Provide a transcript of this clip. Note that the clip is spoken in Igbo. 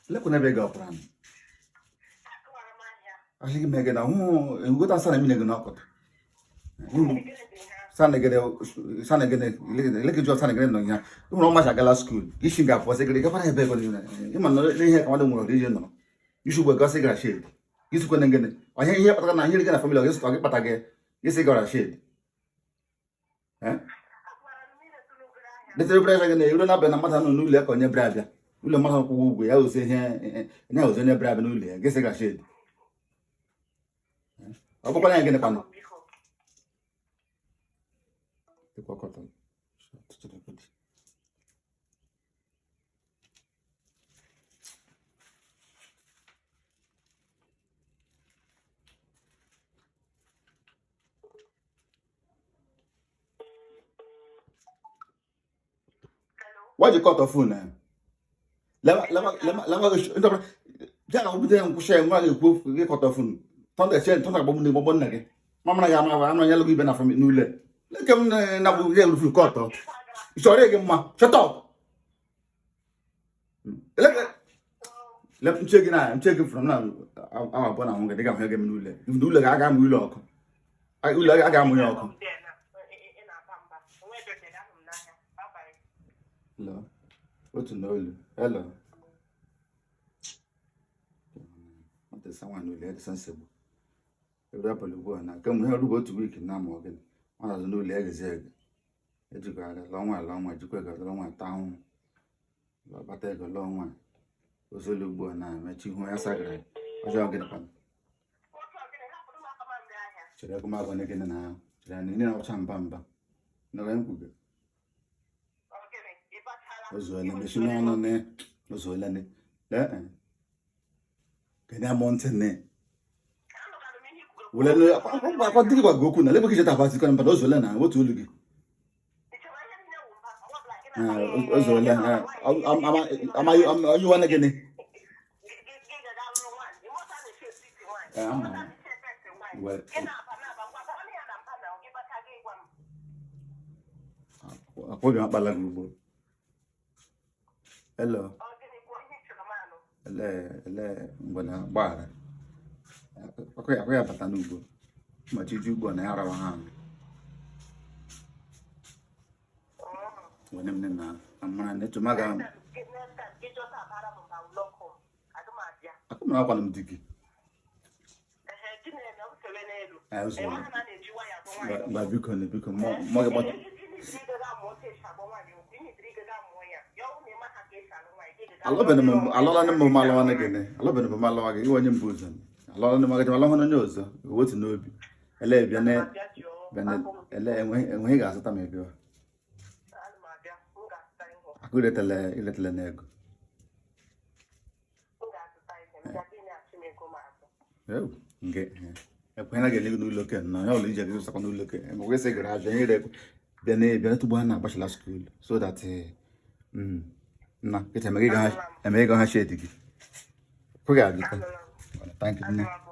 Lekuna bega pran. Asli ki mege na hu ngota sana mi negena akot. Sana gede leke jo sana gede no nya. No ma gala school. Ishinga for segede ka para be ko ni na. Ima no le he ka wadu mo de je no. Isu bo ga segara shade. Isu ko ngene. Anya ihe pataka na ihe gena family yesu ka patage. Yesi gara shade. De tere bra gene yuro na be na mata no nule ka onye bra bia. Ule mata ko ugwe ya o se he na o se ne bra be no ule. Gese ga shade. Abu kwa ngene pano. Kwa cotton. Why you cut off phone now? Lama ja ko bide ko share ngwa ko cut off phone. Ton de chen ton na bomu ni bobo na ke. Mama na ga ma nyalo gi be na family nule. Lekem na bu ye lu cut off. Sorry ke ma. Shut up. Let me check it out. I'm checking from now. I'm born am ga ga ga nule. If nule ga ga mu ile oko. Ai ule ga ga mu ile oko. Hello. What's in the hello? What is someone who let sensible? The rapper go now. Come here to go to week now, Morgan. One of the new leg is egg. You got a long way, you got a long way town. But take a long one. Was a little boy now, met you when I said, I shall get upon. Should I come out when again now? Should I need no champamba? No, I'm good. Ozola meshino no ne ozola ne la kena montene wala no apa digi ba goku na lebo kijeta fasi kan pa ozola na wotu olugi ozola ama you wana gene well ako ga bala gubo. Hello. Ngwana bara. Akoya patanu ugbo. Ma chiju ugbo na ara wa ha. Wona mne na amana ne to maga. Akuma kwa mdiki. Ba biko mo ga bot. Alola ne mo malo na gene. Alobe ne mo malo ga iwo nye mbuzan. Alola ne magaje malo hono nyozo. Wotu n'obi. Ele bia ne ele enwe ga asata me bia. Akure tele nego. Yo, nge. Ekwena gele n'ulo ke na ya ole ije ga so n'ulo ke. Mo we se garage ire bia tu bwana bachelor school so that na kita emege ga share digi. Ko ga bi. Thank you.